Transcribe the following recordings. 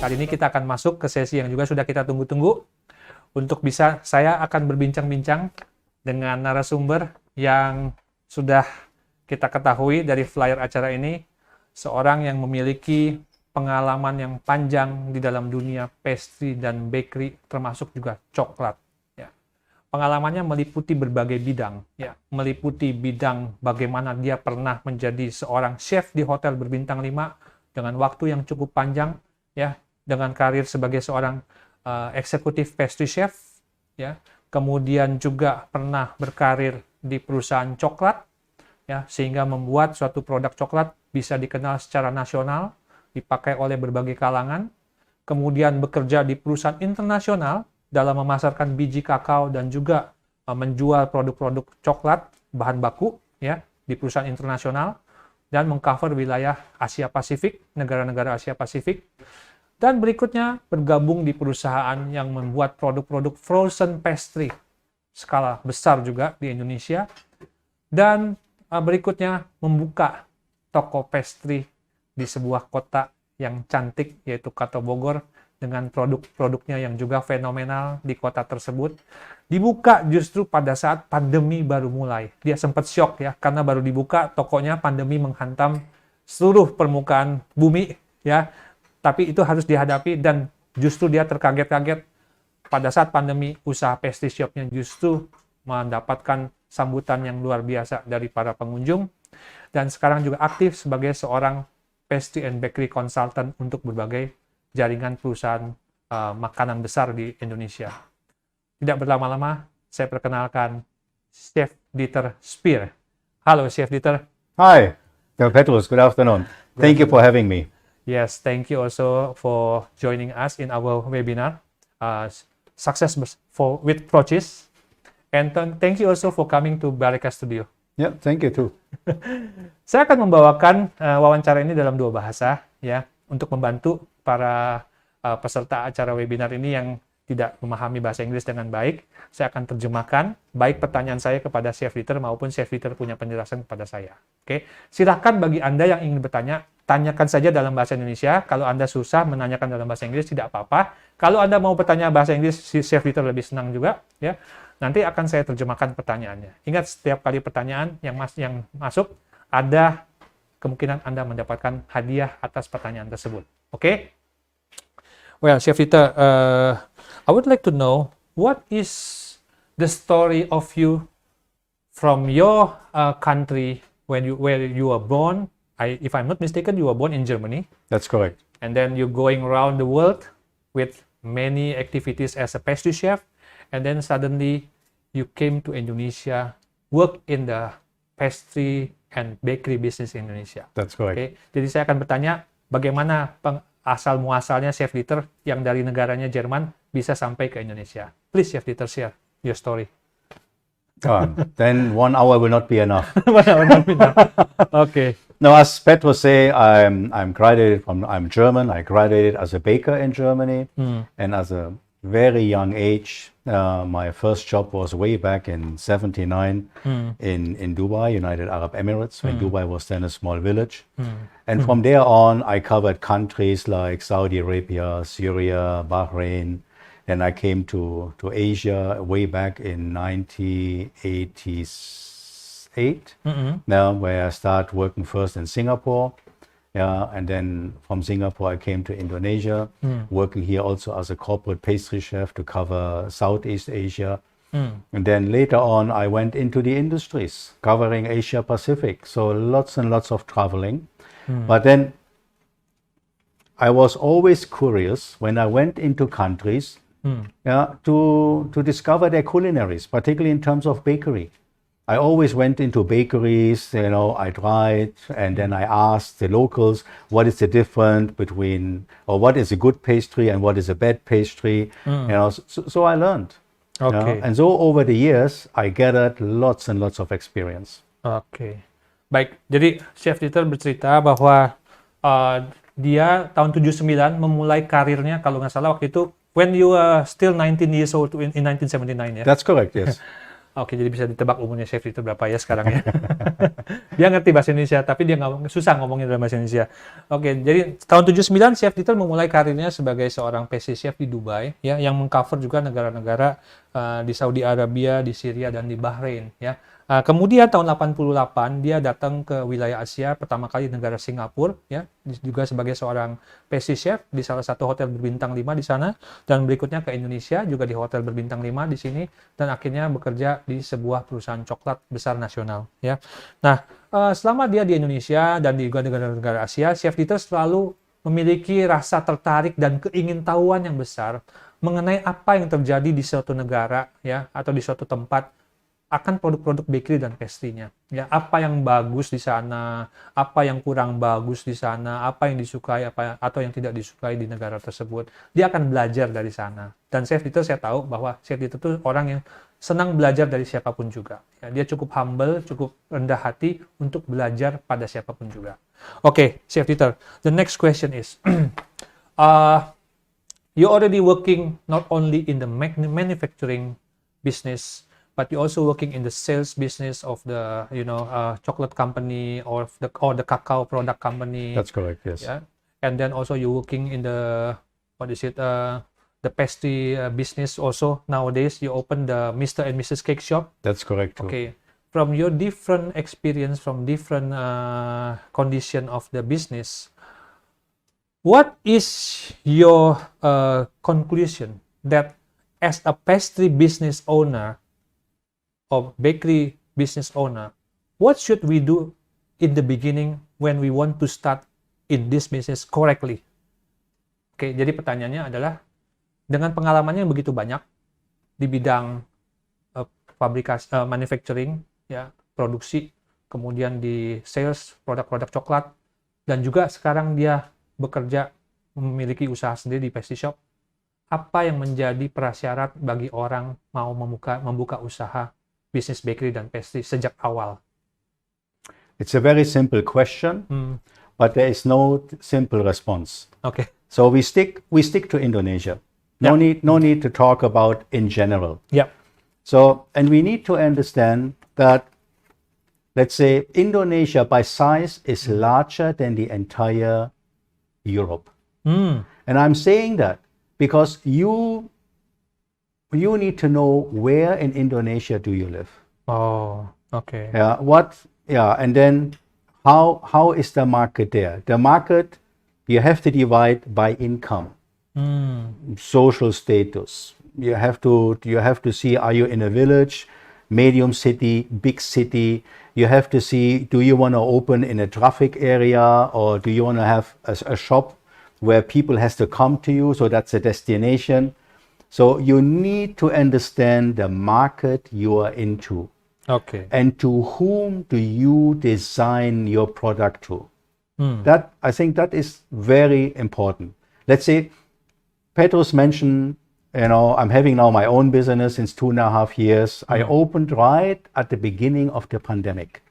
Kali ini kita akan masuk ke sesi yang juga sudah kita tunggu-tunggu. Untuk bisa, saya akan berbincang-bincang dengan narasumber yang sudah kita ketahui dari flyer acara ini, seorang yang memiliki pengalaman yang panjang di dalam dunia pastry dan bakery, termasuk juga coklat. Ya. Pengalamannya meliputi berbagai bidang, ya, meliputi bidang bagaimana dia pernah menjadi seorang chef di hotel berbintang 5 dengan waktu yang cukup panjang, ya, dengan karir sebagai seorang eksekutif pastry chef, ya, kemudian juga pernah berkarir di perusahaan coklat, ya, sehingga membuat suatu produk coklat bisa dikenal secara nasional, dipakai oleh berbagai kalangan, kemudian bekerja di perusahaan internasional dalam memasarkan biji kakao dan juga menjual produk-produk coklat bahan baku, ya, di perusahaan internasional, dan mengcover wilayah Asia Pasifik, negara-negara Asia Pasifik. Dan berikutnya bergabung di perusahaan yang membuat produk-produk frozen pastry skala besar juga di Indonesia. Dan berikutnya membuka toko pastry di sebuah kota yang cantik, yaitu Kota Bogor, dengan produk-produknya yang juga fenomenal di kota tersebut. Dibuka justru pada saat pandemi baru mulai. Dia sempat syok, ya, karena baru dibuka tokonya, pandemi menghantam seluruh permukaan bumi, ya. Tapi itu harus dihadapi dan justru dia terkaget-kaget pada saat pandemi, usaha pastry shop-nya justru mendapatkan sambutan yang luar biasa dari para pengunjung, dan sekarang juga aktif sebagai seorang pastry and bakery consultant untuk berbagai jaringan perusahaan makanan besar di Indonesia. Tidak berlama-lama, saya perkenalkan Chef Dieter Speer. Halo Chef Dieter. Hi, Petrus, good afternoon. Thank you for having me. Yes, thank you also for joining us in our webinar, Success with Procis. And thank you also for coming to Barika Studio. Yeah, thank you too. Saya akan membawakan wawancara ini dalam 2 bahasa, ya, untuk membantu para peserta acara webinar ini yang tidak memahami bahasa Inggris dengan baik. Saya akan terjemahkan baik pertanyaan saya kepada Chef Dieter maupun Chef Dieter punya penjelasan kepada saya. Oke, silakan bagi Anda yang ingin bertanya, tanyakan saja dalam bahasa Indonesia. Kalau Anda susah menanyakan dalam bahasa Inggris, tidak apa-apa. Kalau Anda mau bertanya bahasa Inggris, si Chef Dieter lebih senang juga, ya. Nanti akan saya terjemahkan pertanyaannya. Ingat, setiap kali pertanyaan yang masuk, ada kemungkinan Anda mendapatkan hadiah atas pertanyaan tersebut. Oke? Well, Chef Dieter, I would like to know what is the story of you from your country where you were born. If I'm not mistaken, you were born in Germany. That's correct. And then you're going around the world with many activities as a pastry chef. And then suddenly you came to Indonesia, work in the pastry and bakery business in Indonesia. That's correct. Okay? Jadi saya akan bertanya bagaimana asal-muasalnya Chef Dieter yang dari negaranya Jerman bisa sampai ke Indonesia. Please, Chef Dieter, share your story. Then 1 hour will not be enough. Okay. Now, as Petrus say, I'm German. I graduated as a baker in Germany, and as a very young age, my first job was way back in '79 in Dubai, United Arab Emirates, when Dubai was then a small village. And from there on, I covered countries like Saudi Arabia, Syria, Bahrain. Then I came to Asia way back in 1988, now where I started working first in Singapore. Yeah, and then from Singapore I came to Indonesia, working here also as a corporate pastry chef to cover Southeast Asia. And then later on I went into the industries, covering Asia Pacific. So lots and lots of traveling. But then I was always curious when I went into countries to discover their culinaries, particularly in terms of bakery. I always went into bakeries, I tried, and then I asked the locals, what is the difference between, or what is a good pastry and what is a bad pastry, so I learned. Okay. And so over the years, I gathered lots and lots of experience. Oke. Baik, jadi Chef Dieter bercerita bahwa dia tahun 79 memulai karirnya, kalau nggak salah waktu itu, when you were still 19 years old in 1979, ya? That's correct, yes. Oke, jadi bisa ditebak umurnya Chef Dieter berapa ya sekarang ya. Dia ngerti bahasa Indonesia, tapi dia nggak susah ngomongin dalam bahasa Indonesia. Oke, jadi tahun 79 Chef Dieter memulai karirnya sebagai seorang pastry chef di Dubai, ya, yang mengcover juga negara-negara di Saudi Arabia, di Syria, dan di Bahrain, ya. Kemudian tahun 88 dia datang ke wilayah Asia, pertama kali negara Singapura, ya, juga sebagai seorang pastry chef di salah satu hotel berbintang 5 di sana, dan berikutnya ke Indonesia juga di hotel berbintang 5 di sini, dan akhirnya bekerja di sebuah perusahaan coklat besar nasional, ya. Nah, selama dia di Indonesia dan di negara-negara Asia, Chef Dieter selalu memiliki rasa tertarik dan keingintahuan yang besar mengenai apa yang terjadi di suatu negara, ya, atau di suatu tempat akan produk-produk bakery dan pastry-nya. Ya, apa yang bagus di sana, apa yang kurang bagus di sana, apa yang disukai atau yang tidak disukai di negara tersebut. Dia akan belajar dari sana. Dan Chef Dieter, saya tahu bahwa Chef Dieter itu orang yang senang belajar dari siapapun juga. Ya, dia cukup humble, cukup rendah hati untuk belajar pada siapapun juga. Oke, Chef Dieter, the next question is, you already working not only in the manufacturing business, but you also working in the sales business of the chocolate company or the cacao product company. That's correct. Yes. Yeah, and then also you working in the the pastry business also nowadays. You open the Mr. and Mrs. Cake Shop. That's correct too. Okay, from your different experience, from different condition of the business, what is your conclusion that as a pastry business owner or bakery business owner, what should we do in the beginning when we want to start in this business correctly? Oke, jadi pertanyaannya adalah, dengan pengalamannya yang begitu banyak di bidang manufacturing, ya, produksi, kemudian di sales produk-produk coklat, dan juga sekarang dia bekerja memiliki usaha sendiri di pastry shop, apa yang menjadi prasyarat bagi orang mau membuka usaha bisnis bakery dan pastry sejak awal? It's a very simple question, but there is no simple response. Okay. So we stick to Indonesia. No need to talk about in general. Yeah. So, and we need to understand that, let's say, Indonesia by size is larger than the entire Europe. And I'm saying that because you need to know where in Indonesia do you live. Oh, okay. And then how is the market there? The market, you have to divide by income, social status. You have to see, are you in a village, medium city, big city? You have to see, do you want to open in a traffic area, or do you want to have a shop where people has to come to you, so that's a destination. So you need to understand the market you are into. Okay. And to whom do you design your product to? That, I think that is very important. Let's say Petrus mentioned, I'm having now my own business since 2.5 years. I opened right at the beginning of the pandemic.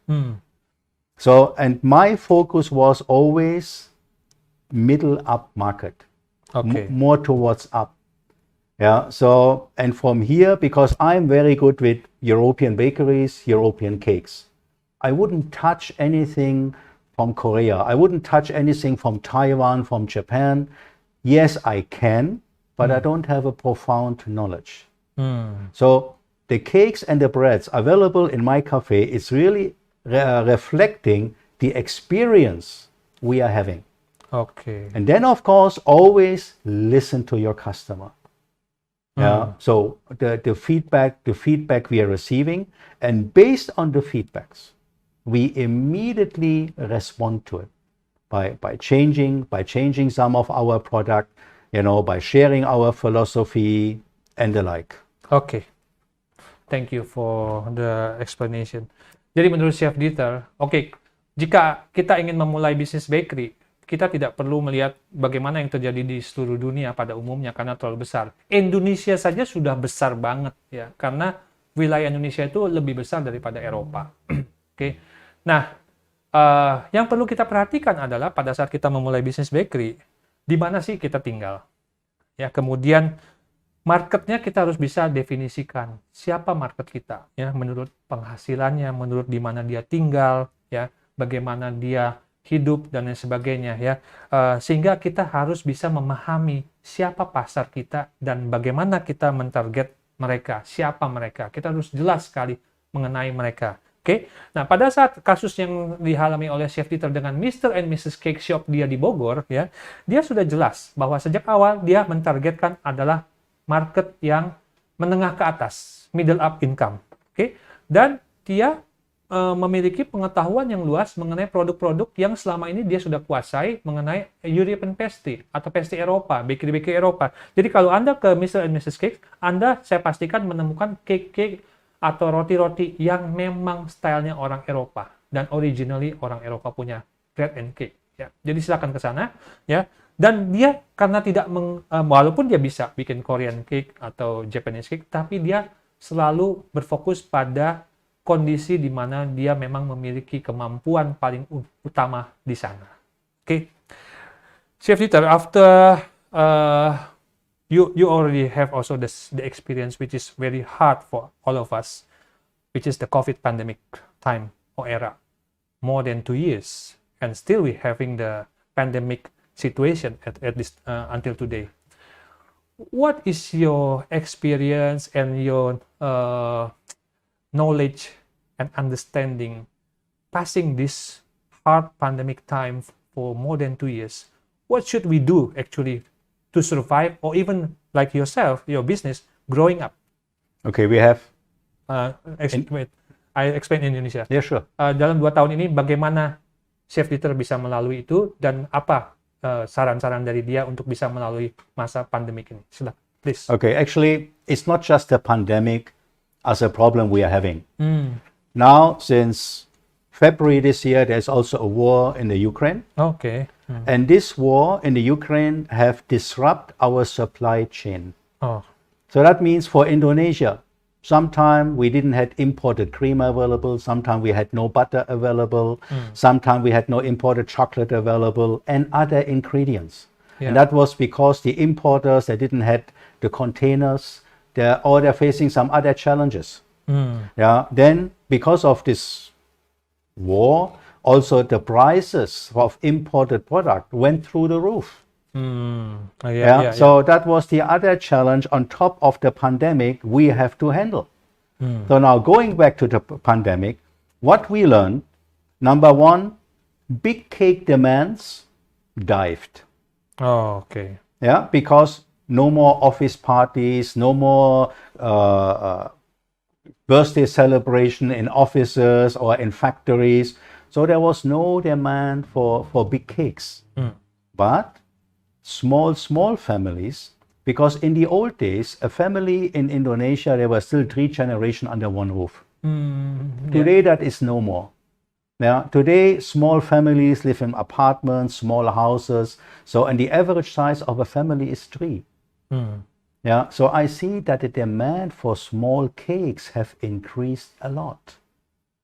So, and my focus was always middle up market, Okay. more towards up. Yeah. So, and from here, because I'm very good with European bakeries, European cakes, I wouldn't touch anything from Korea. I wouldn't touch anything from Taiwan, from Japan. Yes, I can, but I don't have a profound knowledge. So the cakes and the breads available in my cafe is really reflecting the experience we are having. Okay. And then, of course, always listen to your customer. Yeah. So the feedback we are receiving, and based on the feedbacks, we immediately respond to it by changing some of our product, by sharing our philosophy and the like. Okay. Thank you for the explanation. Jadi menurut Chef Dieter, jika kita ingin memulai bisnis bakery, kita tidak perlu melihat bagaimana yang terjadi di seluruh dunia pada umumnya karena terlalu besar. Indonesia saja sudah besar banget, ya, karena wilayah Indonesia itu lebih besar daripada Eropa. Oke. Nah, yang perlu kita perhatikan adalah pada saat kita memulai bisnis bakery, di mana sih kita tinggal? Ya, kemudian marketnya kita harus bisa definisikan siapa market kita, ya, menurut penghasilannya, menurut di mana dia tinggal, ya, bagaimana dia hidup dan lain sebagainya, ya. Sehingga kita harus bisa memahami siapa pasar kita dan bagaimana kita mentarget mereka, siapa mereka. Kita harus jelas sekali mengenai mereka. Oke. Nah, pada saat kasus yang dialami oleh Chef Dieter dengan Mr. and Mrs. Cake Shop dia di Bogor, ya, dia sudah jelas bahwa sejak awal dia mentargetkan adalah market yang menengah ke atas, middle up income. Oke. Dan dia memiliki pengetahuan yang luas mengenai produk-produk yang selama ini dia sudah kuasai mengenai European pastry atau pastry Eropa, bakery-bakery Eropa. Jadi kalau Anda ke Mr. and Mrs. Cake, Anda saya pastikan menemukan cake-cake atau roti-roti yang memang stylenya orang Eropa dan originally orang Eropa punya bread and cake. Ya. Jadi silakan ke sana, ya. Dan dia karena tidak walaupun dia bisa bikin Korean cake atau Japanese cake, tapi dia selalu berfokus pada kondisi di mana dia memang memiliki kemampuan paling utama di sana. Oke. Chef Dieter, after you already have also the experience which is very hard for all of us, which is the COVID pandemic time or era, more than 2 years, and still we having the pandemic situation at this until today. What is your experience and your knowledge and understanding passing this hard pandemic time for more than 2 years? What should we do actually to survive, or even like yourself, your business growing up? Okay, we have. I explain in Indonesia. Yeah, sure. Dalam 2 tahun ini bagaimana Chef Dieter bisa melalui itu dan apa saran-saran dari dia untuk bisa melalui masa pandemik ini? Silakan, please. Okay, actually, it's not just the pandemic as a problem we are having. Now, since February this year, there's also a war in the Ukraine. Okay. And this war in the Ukraine have disrupted our supply chain. Oh. So that means for Indonesia, sometimes we didn't have imported cream available, sometimes we had no butter available, sometimes we had no imported chocolate available, and other ingredients. Yeah. And that was because the importers, they didn't have the containers, they're facing some other challenges. Yeah. Then because of this war, also the prices of imported product went through the roof. So that was the other challenge on top of the pandemic we have to handle. So now going back to the pandemic, what we learned, number one, big cake demands dived. Oh, okay. Yeah, because no more office parties, no more birthday celebration in offices or in factories. So there was no demand for big cakes. But small families, because in the old days, a family in Indonesia, there were still 3 generations under one roof. Today, that is no more. Now, today, small families live in apartments, small houses. So, and the average size of a family is 3. Yeah, so I see that the demand for small cakes have increased a lot.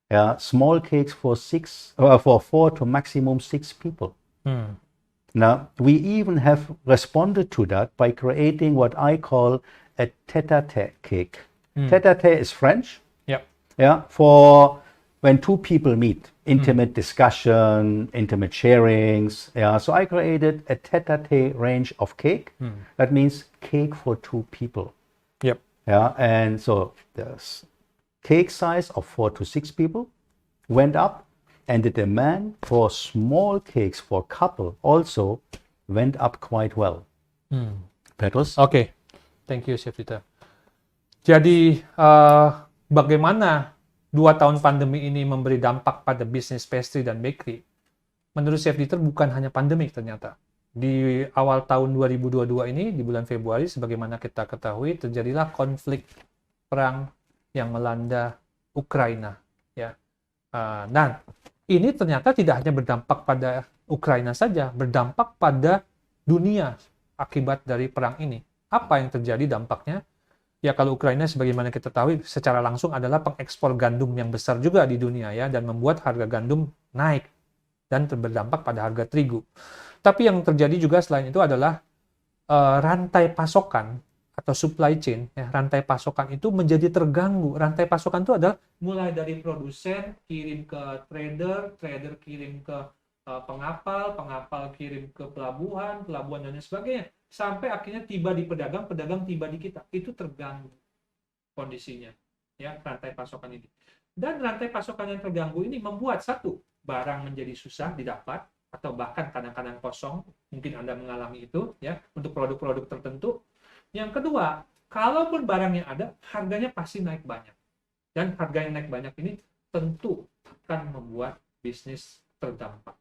Yeah, small cakes for 4 to maximum 6 people. Now, we even have responded to that by creating what I call a tête-à-tête cake. Tête-à-tête is French. Yep. Yeah, for when 2 people meet, intimate discussion, intimate sharings. Yeah, so I created a tête-à-tête range of cake. That means cake for 2 people. Yep. Yeah, and so the cake size of 4 to 6 people went up, and the demand for small cakes for couple also went up quite well. Petrus? Oke, thank you Chef Dieter. Jadi bagaimana 2 tahun pandemi ini memberi dampak pada bisnis pastry dan bakery? Menurut Chef Dieter bukan hanya pandemik ternyata. Di awal tahun 2022 ini, di bulan Februari, sebagaimana kita ketahui, terjadilah konflik perang yang melanda Ukraina. Ya. Nah, ini ternyata tidak hanya berdampak pada Ukraina saja, berdampak pada dunia akibat dari perang ini. Apa yang terjadi dampaknya? Ya, kalau Ukraina sebagaimana kita tahu secara langsung adalah pengekspor gandum yang besar juga di dunia ya, dan membuat harga gandum naik dan berdampak pada harga terigu. Tapi yang terjadi juga selain itu adalah rantai pasokan atau supply chain, ya, rantai pasokan itu menjadi terganggu. Rantai pasokan itu adalah mulai dari produsen kirim ke trader, trader kirim ke pengapal, pengapal kirim ke pelabuhan, pelabuhan dan lain sebagainya, sampai akhirnya tiba di pedagang, pedagang tiba di kita. Itu terganggu kondisinya, ya, rantai pasokan ini. Dan rantai pasokan yang terganggu ini membuat satu, barang menjadi susah didapat atau bahkan kadang-kadang kosong. Mungkin Anda mengalami itu, ya, untuk produk-produk tertentu. Yang kedua, kalaupun barangnya ada, harganya pasti naik banyak. Dan harga yang naik banyak ini tentu akan membuat bisnis terdampak.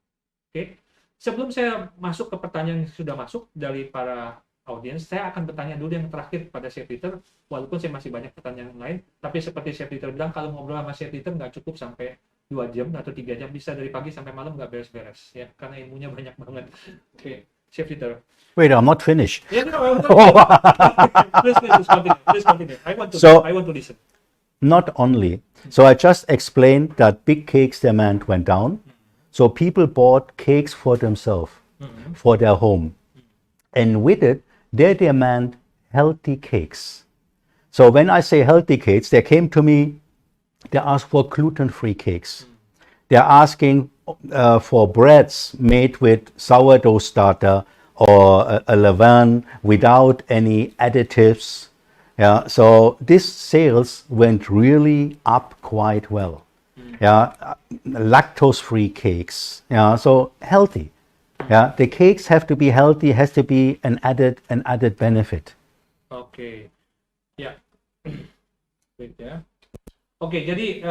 Oke? Sebelum saya masuk ke pertanyaan yang sudah masuk dari para audiens, saya akan bertanya dulu yang terakhir pada Chef Peter, walaupun saya masih banyak pertanyaan lain, tapi seperti Chef Peter bilang, kalau ngobrol sama Chef Peter nggak cukup sampai 2 jam atau 3 jam, bisa dari pagi sampai malam nggak beres-beres, ya, karena ilmunya banyak banget. Oke, Chef Peter. Wait, I'm not finished. Yeah, no, please continue. I want to listen. Not only. So I just explained that big cakes demand went down. So people bought cakes for themselves, for their home. And with it, they demand healthy cakes. So when I say healthy cakes, they came to me, they asked for gluten-free cakes. They're asking for breads made with sourdough starter or a levain without any additives. Yeah, so this sales went really up quite well. Yeah, lactose-free cakes. Yeah, so healthy. Yeah, the cakes have to be healthy, has to be an added benefit. Oke, ya. Wait, ya. Oke, jadi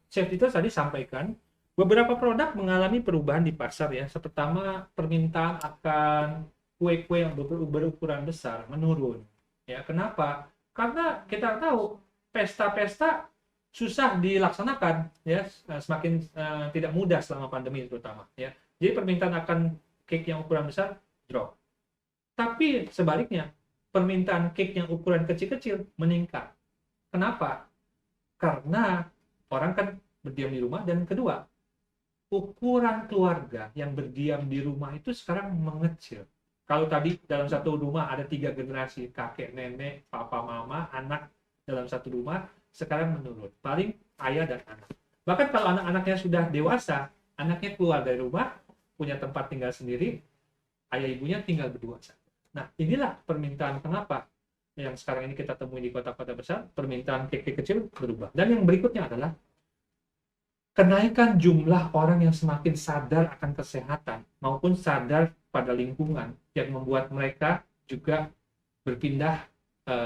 Chef Peter tadi sampaikan beberapa produk mengalami perubahan di pasar, ya. Pertama, permintaan akan kue-kue yang berukuran besar menurun. Ya, kenapa? Karena kita tahu pesta-pesta susah dilaksanakan, ya, semakin tidak mudah selama pandemi terutama, ya. Jadi permintaan akan cake yang ukuran besar drop. Tapi sebaliknya, permintaan cake yang ukuran kecil-kecil meningkat. Kenapa? Karena orang kan berdiam di rumah, dan kedua, ukuran keluarga yang berdiam di rumah itu sekarang mengecil. Kalau tadi dalam satu rumah ada 3 generasi, kakek, nenek, papa, mama, anak dalam satu rumah, sekarang menurun. Paling ayah dan anak. Bahkan kalau anak-anaknya sudah dewasa, anaknya keluar dari rumah, punya tempat tinggal sendiri, ayah ibunya tinggal berdua saja. Nah, inilah permintaan kenapa yang sekarang ini kita temui di kota-kota besar, permintaan cake kecil berubah. Dan yang berikutnya adalah kenaikan jumlah orang yang semakin sadar akan kesehatan maupun sadar pada lingkungan yang membuat mereka juga berpindah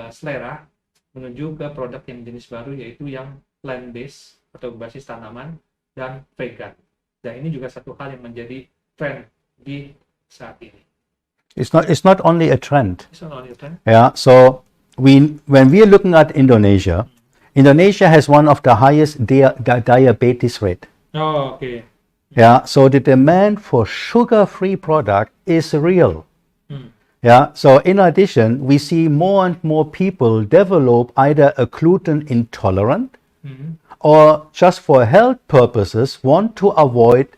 selera menuju ke produk yang jenis baru, yaitu yang plant-based atau berbasis tanaman dan vegan. Dan ini juga satu hal yang menjadi tren di saat ini. It's not only a trend. It's not only a trend. Yeah. So when we are looking at Indonesia, Indonesia has one of the highest diabetes rate. Oh, okay. Yeah. So the demand for sugar-free product is real. Yeah. So in addition, we see more and more people develop either a gluten intolerant or just for health purposes want to avoid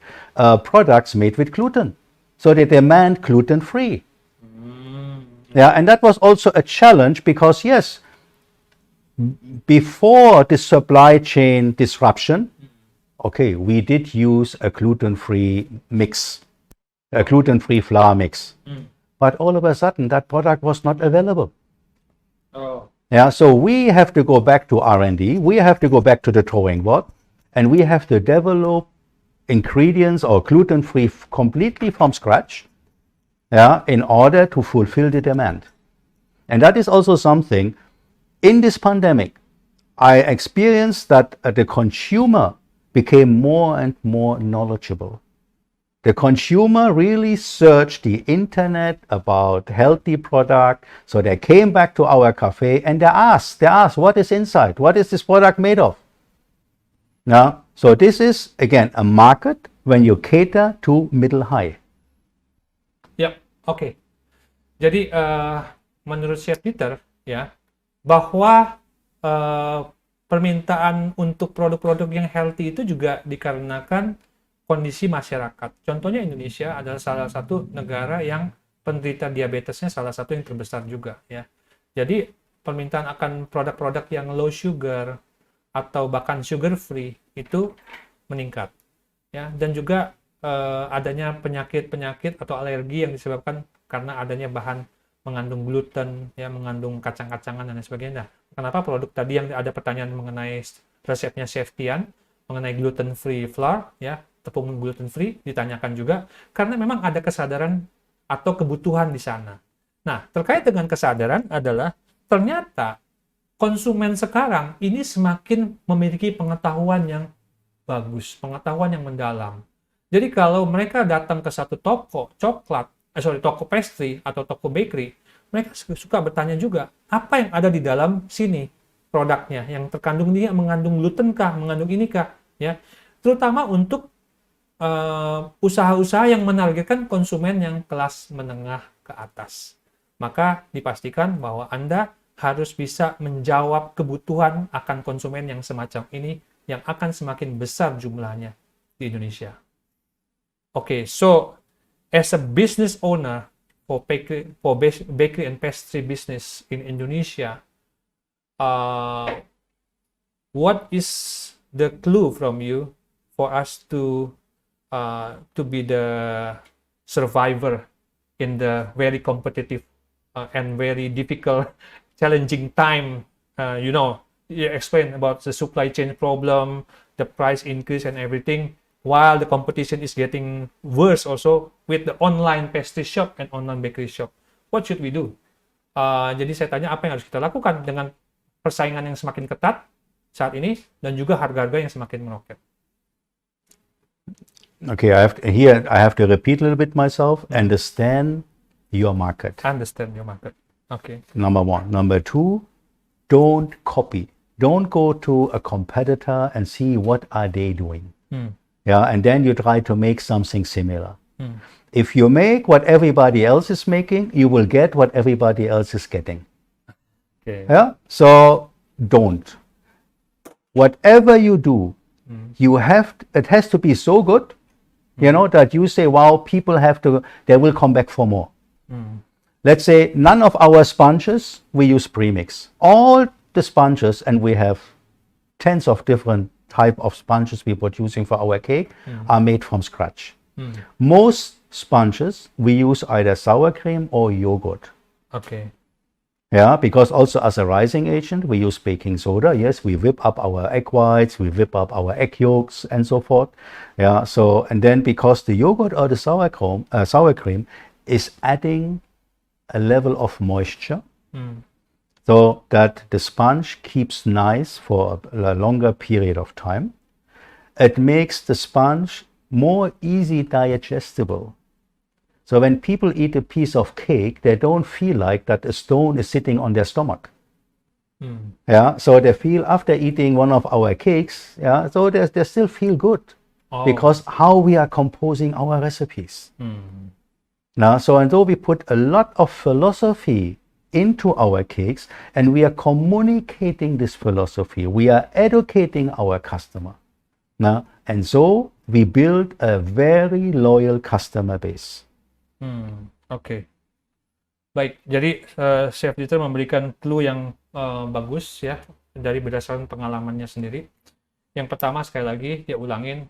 products made with gluten. So they demand gluten-free. Yeah, and that was also a challenge because, yes, before the supply chain disruption, okay, we did use a gluten-free mix, a gluten-free flour mix. But all of a sudden, that product was not available. Oh. Yeah, so we have to go back to R&D, we have to go back to the drawing board, and we have to develop ingredients or gluten-free completely from scratch, yeah, in order to fulfill the demand. And that is also something, in this pandemic, I experienced that the consumer became more and more knowledgeable. The consumer really searched the internet about healthy product. So they came back to our cafe and they asked, what is inside? What is this product made of? Now, so this is, again, a market when you cater to middle high. Ya, oke. Jadi menurut Chef Peter, ya, bahwa permintaan untuk produk-produk yang healthy itu juga dikarenakan kondisi masyarakat. Contohnya Indonesia adalah salah satu negara yang penderita diabetesnya salah satu yang terbesar juga, ya. Jadi permintaan akan produk-produk yang low sugar atau bahkan sugar free itu meningkat, ya. Dan juga adanya penyakit-penyakit atau alergi yang disebabkan karena adanya bahan mengandung gluten, ya, mengandung kacang-kacangan dan lain sebagainya. Nah, kenapa produk tadi yang ada pertanyaan mengenai resepnya Chef Tian mengenai gluten free flour, ya, tepung gluten free ditanyakan juga karena memang ada kesadaran atau kebutuhan di sana. Nah, terkait dengan kesadaran adalah ternyata konsumen sekarang ini semakin memiliki pengetahuan yang bagus, pengetahuan yang mendalam. Jadi kalau mereka datang ke satu toko coklat, toko pastry atau toko bakery, mereka suka bertanya juga, apa yang ada di dalam sini produknya, yang terkandung ini mengandung gluten kah, mengandung ini kah, ya. Terutama untuk usaha-usaha yang menargetkan konsumen yang kelas menengah ke atas. Maka dipastikan bahwa Anda harus bisa menjawab kebutuhan akan konsumen yang semacam ini yang akan semakin besar jumlahnya di Indonesia. Okay, so as a business owner for bakery and pastry business in Indonesia, what is the clue from you for us to be the survivor in the very competitive and very difficult, challenging time? You explain about the supply chain problem, the price increase and everything, while the competition is getting worse also with the online pastry shop and online bakery shop. What should we do? Jadi saya tanya apa yang harus kita lakukan dengan persaingan yang semakin ketat saat ini dan juga harga-harga yang semakin meroket. Okay, I have to repeat a little bit myself. Understand your market. Understand your market. Okay. Number one. Number two, don't copy. Don't go to a competitor and see what are they doing. Yeah, and then you try to make something similar. If you make what everybody else is making, you will get what everybody else is getting. Okay. Yeah, so don't. Whatever you do, it has to be so good, that you say, wow, they will come back for more. Let's say none of our sponges, we use premix. All the sponges, and we have tens of different type of sponges we're producing for our cake, are made from scratch. Most sponges, we use either sour cream or yogurt. Okay. Yeah, because also as a rising agent, we use baking soda. Yes, we whip up our egg whites, we whip up our egg yolks and so forth. Yeah, and then because the yogurt or the sour cream is adding a level of moisture, so that the sponge keeps nice for a longer period of time. It makes the sponge more easy digestible. So when people eat a piece of cake, they don't feel like that a stone is sitting on their stomach. Yeah, so they feel after eating one of our cakes, yeah, so they still feel good because how we are composing our recipes. Now, so we put a lot of philosophy into our cakes, and we are communicating this philosophy. We are educating our customer. Now, and so we build a very loyal customer base. Oke. Baik, jadi Chef Dieter memberikan clue yang bagus ya dari berdasarkan pengalamannya sendiri. Yang pertama, sekali lagi dia ulangin,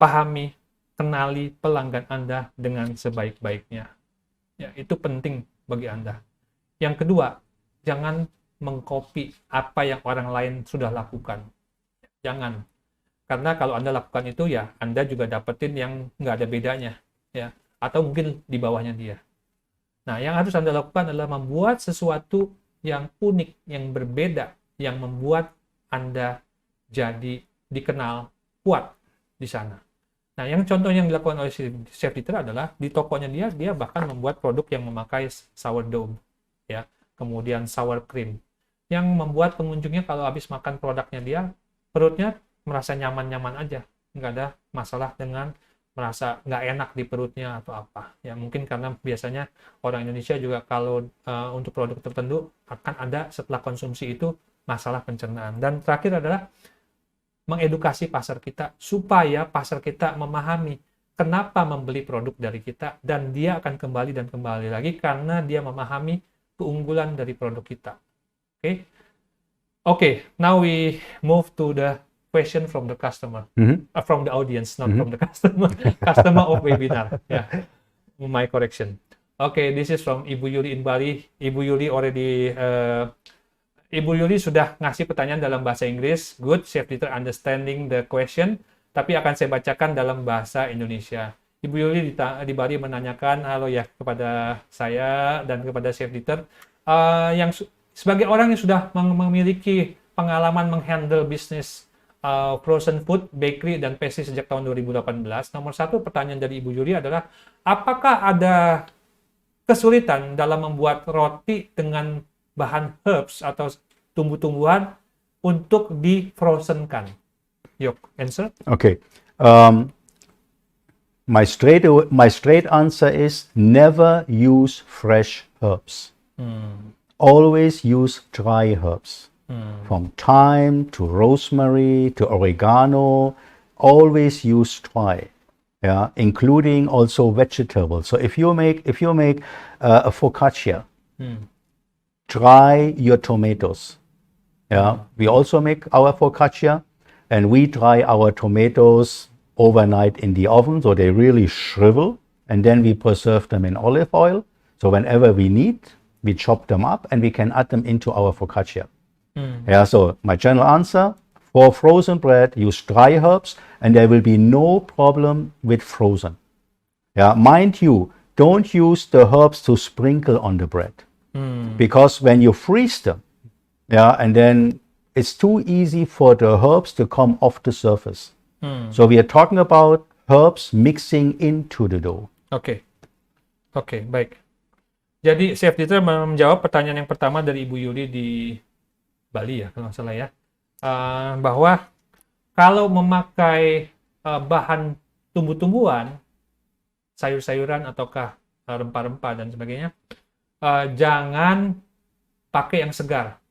pahami, kenali pelanggan Anda dengan sebaik-baiknya. Ya, itu penting bagi Anda. Yang kedua, jangan mengcopy apa yang orang lain sudah lakukan. Jangan. Karena kalau Anda lakukan itu, ya Anda juga dapetin yang nggak ada bedanya. Ya, atau mungkin di bawahnya dia. Nah, yang harus Anda lakukan adalah membuat sesuatu yang unik, yang berbeda, yang membuat Anda jadi dikenal kuat di sana. Nah, yang contoh yang dilakukan oleh Chef Dieter adalah di tokonya dia bahkan membuat produk yang memakai sourdough, ya, kemudian sour cream, yang membuat pengunjungnya kalau habis makan produknya dia, perutnya merasa nyaman-nyaman aja, nggak ada masalah dengan merasa nggak enak di perutnya atau apa. Ya, mungkin karena biasanya orang Indonesia juga kalau untuk produk tertentu akan ada setelah konsumsi itu masalah pencernaan. Dan terakhir adalah mengedukasi pasar kita supaya pasar kita memahami kenapa membeli produk dari kita, dan dia akan kembali dan kembali lagi karena dia memahami keunggulan dari produk kita. Okay, now we move to the question from the customer, from the audience, not from the customer. Customer of webinar. Yeah, my correction. Okay, this is from Ibu Yuli in Bali. Ibu Yuli sudah ngasih pertanyaan dalam bahasa Inggris. Good, Chef Dieter understanding the question. Tapi akan saya bacakan dalam bahasa Indonesia. Ibu Yuli di Bali menanyakan, halo ya, kepada saya dan kepada Chef Dieter. Yang sebagai orang yang sudah memiliki pengalaman menghandle bisnis frozen food, bakery, dan pastry sejak tahun 2018. Nomor satu pertanyaan dari Ibu Yuli adalah, apakah ada kesulitan dalam membuat roti dengan bahan herbs atau tumbuh-tumbuhan untuk di-frozenkan? Yok, answer? Okay. My straight answer is never use fresh herbs. Always use dry herbs. From thyme to rosemary to oregano, always use dry, yeah, including also vegetables. So if you make a focaccia, dry your tomatoes. Yeah, we also make our focaccia, and we dry our tomatoes overnight in the oven, so they really shrivel, and then we preserve them in olive oil. So whenever we need, we chop them up and we can add them into our focaccia. Yeah, so my general answer, for frozen bread, use dry herbs and there will be no problem with frozen. Yeah, mind you, don't use the herbs to sprinkle on the bread. Because when you freeze them, yeah, and then it's too easy for the herbs to come off the surface. So we are talking about herbs mixing into the dough. Oke, baik. Jadi Chef Dieter menjawab pertanyaan yang pertama dari Ibu Yuli di Bali ya, kalau nggak salah ya, bahwa kalau memakai bahan tumbuh-tumbuhan, sayur-sayuran ataukah rempah-rempah dan sebagainya, jangan pakai yang segar,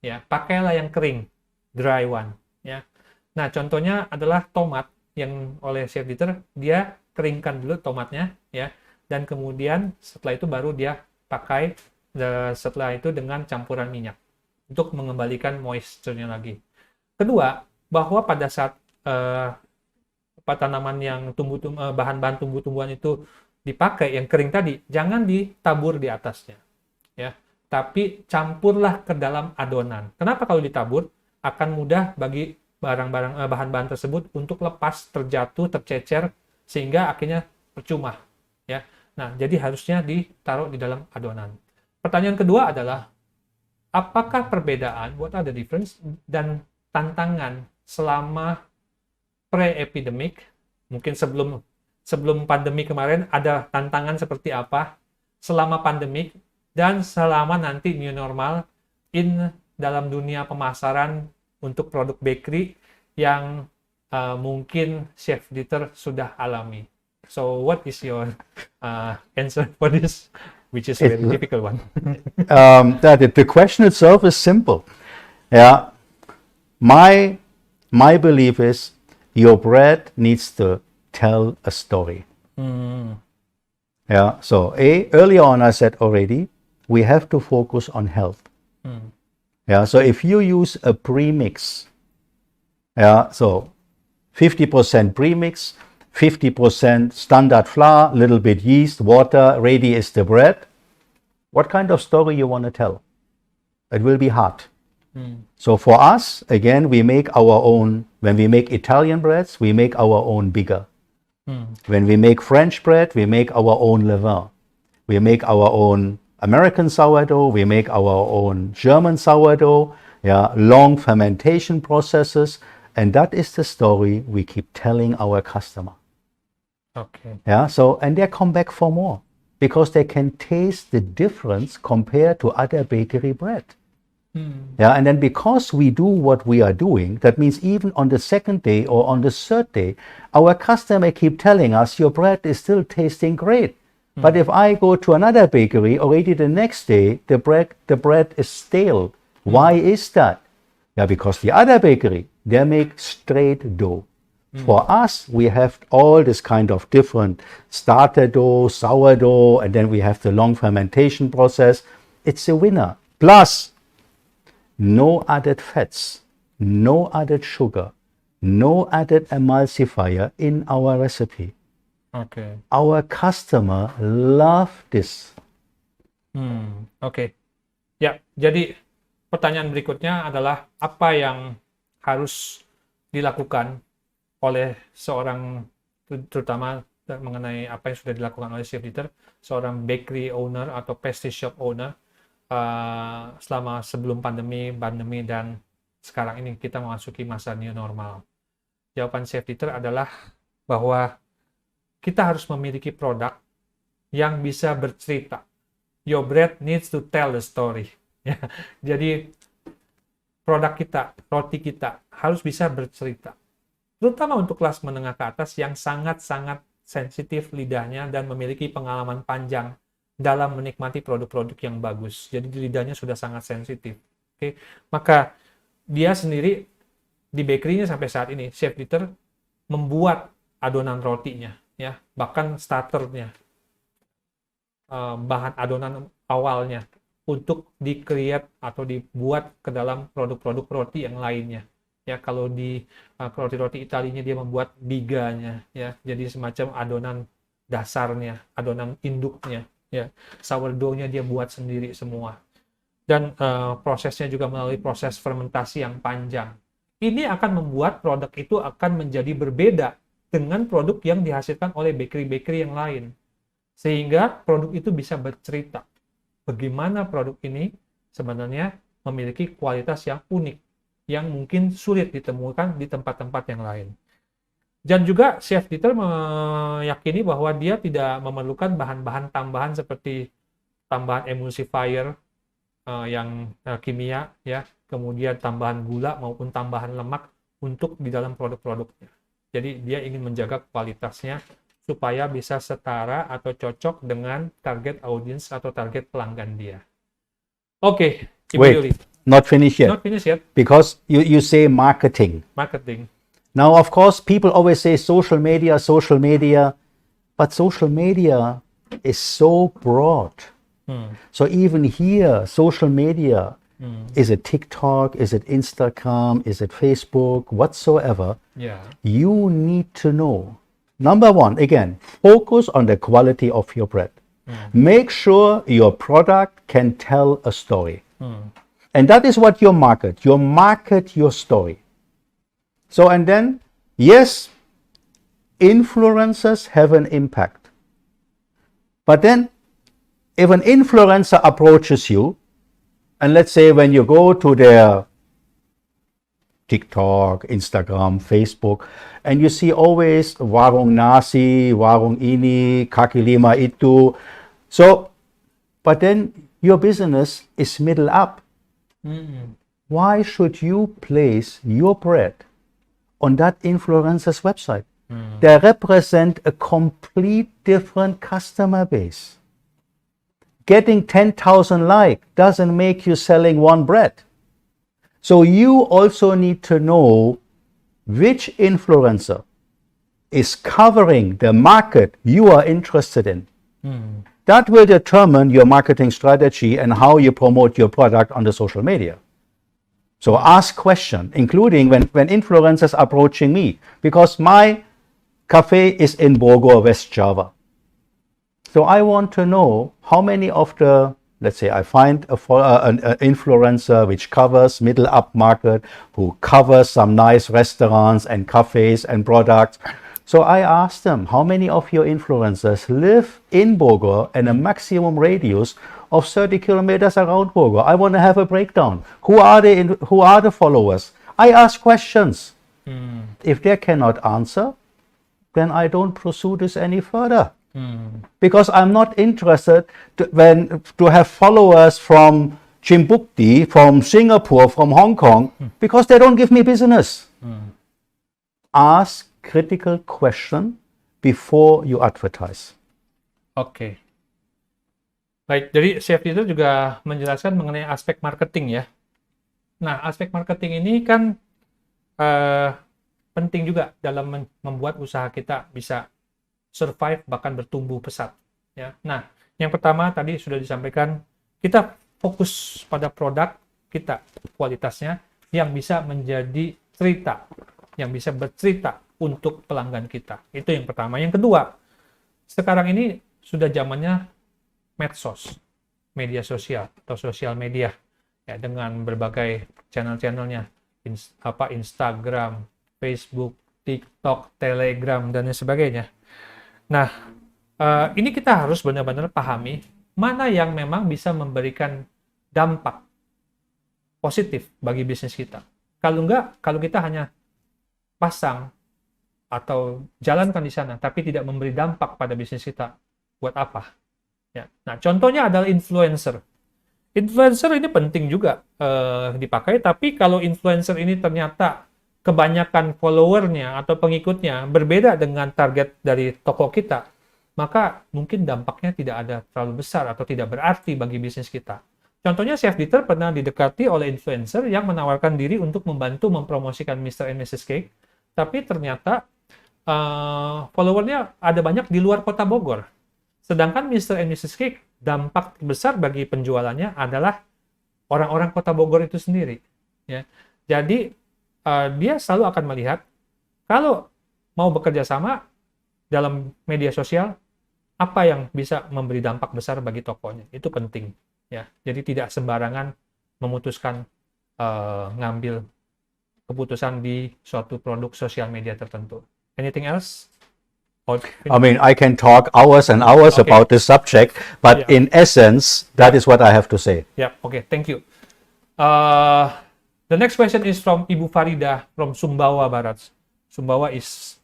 ya, pakailah yang kering, dry one, ya. Nah, contohnya adalah tomat yang oleh Chef Dieter, dia keringkan dulu tomatnya, ya, dan kemudian setelah itu baru dia pakai setelah itu dengan campuran minyak untuk mengembalikan moisture-nya lagi. Kedua, bahwa pada saat tanaman yang bahan-bahan tumbuh-tumbuhan itu dipakai yang kering tadi, jangan ditabur di atasnya, ya, tapi campurlah ke dalam adonan. Kenapa kalau ditabur? Akan mudah bagi bahan-bahan tersebut untuk lepas, terjatuh, tercecer, sehingga akhirnya percuma, ya. Nah, jadi harusnya ditaruh di dalam adonan. Pertanyaan kedua adalah, apakah perbedaan, what are the difference, dan tantangan selama pre-epidemic, mungkin sebelum pandemi kemarin ada tantangan seperti apa, selama pandemik, dan selama nanti new normal dalam dunia pemasaran untuk produk bakery yang mungkin Chef Dieter sudah alami. So what is your answer for this, which is a very difficult one? The question itself is simple. Yeah, my belief is your bread needs to tell a story. Yeah. So earlier on I said already, we have to focus on health. Yeah. So if you use a premix, yeah, so 50% premix, 50% standard flour, little bit yeast, water, ready is the bread. What kind of story you want to tell? It will be hard. So for us, again, we make our own. When we make Italian breads, we make our own bigger. When we make French bread, we make our own levain. We make our own American sourdough. We make our own German sourdough. Yeah, long fermentation processes. And that is the story we keep telling our customer. Okay. Yeah, so, and they come back for more because they can taste the difference compared to other bakery bread. Yeah, and then because we do what we are doing, that means even on the second day or on the third day, our customer keep telling us your bread is still tasting great. But if I go to another bakery already the next day, the bread is stale. Why is that? Yeah, because the other bakery, they make straight dough. For us, we have all this kind of different starter dough, sourdough, and then we have the long fermentation process. it's a winner. Plus, no added fats, no added sugar, no added emulsifier in our recipe. Oke. Our customer love this. Oke. Ya, jadi pertanyaan berikutnya adalah apa yang harus dilakukan oleh seorang, terutama mengenai apa yang sudah dilakukan oleh Chef Dieter, seorang bakery owner atau pastry shop owner selama sebelum pandemi, dan sekarang ini kita memasuki masa new normal. Jawaban Chef Dieter adalah bahwa kita harus memiliki produk yang bisa bercerita. Your bread needs to tell the story. Ya, jadi produk kita, roti kita harus bisa bercerita. Terutama untuk kelas menengah ke atas yang sangat-sangat sensitif lidahnya dan memiliki pengalaman panjang dalam menikmati produk-produk yang bagus. Jadi lidahnya sudah sangat sensitif. Oke, maka dia sendiri di bakery-nya sampai saat ini, Chef Dieter membuat adonan rotinya, ya, bahkan starternya, bahan adonan awalnya untuk di-create atau dibuat ke dalam produk-produk roti yang lainnya. Ya, kalau di roti-roti Italinya dia membuat biganya, ya, jadi semacam adonan dasarnya, adonan induknya, ya, sourdough-nya dia buat sendiri semua, dan prosesnya juga melalui proses fermentasi yang panjang. Ini akan membuat produk itu akan menjadi berbeda dengan produk yang dihasilkan oleh bakery-bakery yang lain, sehingga produk itu bisa bercerita bagaimana produk ini sebenarnya memiliki kualitas yang unik, yang mungkin sulit ditemukan di tempat-tempat yang lain. Dan juga Chef Dieter meyakini bahwa dia tidak memerlukan bahan-bahan tambahan seperti tambahan emulsifier yang kimia, ya, kemudian tambahan gula maupun tambahan lemak untuk di dalam produk-produknya. Jadi dia ingin menjaga kualitasnya supaya bisa setara atau cocok dengan target audience atau target pelanggan dia. Oke, Ibu Yuli. Not finished yet. Not finished yet. Because you say marketing. Marketing. Now, of course, people always say social media, but social media is so broad. So even here, social media, is it TikTok, is it Instagram, is it Facebook, whatsoever, Yeah. you need to know. Number one, again, focus on the quality of your bread. Make sure your product can tell a story. And that is what you market. You market your story. So, and then, yes, influencers have an impact. But then, if an influencer approaches you, and let's say when you go to their TikTok, Instagram, Facebook, and you see always warung nasi, warung ini, kaki lima itu. So, but then your business is middle up. Why should you place your bread on that influencer's website? They represent a complete different customer base. Getting 10,000 likes doesn't make you selling one bread. So you also need to know which influencer is covering the market you are interested in. That will determine your marketing strategy and how you promote your product on the social media. So ask questions, including when influencers are approaching me, because my cafe is in Bogor, West Java. So I want to know how many of the, let's say I find an influencer which covers middle up market, who covers some nice restaurants and cafes and products. So I asked them, how many of your influencers live in Bogor and a maximum radius of 30 kilometers around Bogor? I want to have a breakdown. Who are the followers? I ask questions. If they cannot answer, then I don't pursue this any further. Because I'm not interested to have followers from Chimbukti, from Singapore, from Hong Kong, because they don't give me business. Ask critical question before you advertise. Oke. Baik, jadi Chef Dieter juga menjelaskan mengenai aspek marketing, ya. Nah, aspek marketing ini kan penting juga dalam membuat usaha kita bisa survive bahkan bertumbuh pesat, ya. Nah, yang pertama tadi sudah disampaikan, kita fokus pada produk kita, kualitasnya, yang bisa menjadi cerita, yang bisa bercerita untuk pelanggan kita. Itu yang pertama. Yang kedua, sekarang ini sudah zamannya medsos, media sosial atau sosial media, ya, dengan berbagai channel-channelnya, Instagram, Facebook, TikTok, Telegram, dan sebagainya. Nah, ini kita harus benar-benar pahami mana yang memang bisa memberikan dampak positif bagi bisnis kita. Kalau enggak, kalau kita hanya pasang atau jalankan di sana, tapi tidak memberi dampak pada bisnis kita, buat apa? Ya. Nah, contohnya adalah influencer. Influencer ini penting juga dipakai, tapi kalau influencer ini ternyata kebanyakan followernya atau pengikutnya berbeda dengan target dari toko kita, maka mungkin dampaknya tidak ada terlalu besar atau tidak berarti bagi bisnis kita. Contohnya, Chef Dieter pernah didekati oleh influencer yang menawarkan diri untuk membantu mempromosikan Mr. and Mrs. Cake, tapi ternyata followernya ada banyak di luar kota Bogor. Sedangkan Mr. and Mrs. Cake, dampak besar bagi penjualannya adalah orang-orang kota Bogor itu sendiri. Ya. Jadi, dia selalu akan melihat, kalau mau bekerja sama dalam media sosial, apa yang bisa memberi dampak besar bagi tokonya. Itu penting. Ya. Jadi, tidak sembarangan memutuskan ngambil keputusan di suatu produk sosial media tertentu. Anything else? I mean, I can talk hours and hours about this subject, but in essence, that is what I have to say. Yeah, okay, thank you. The next question is from Ibu Farida from Sumbawa Barat. Sumbawa is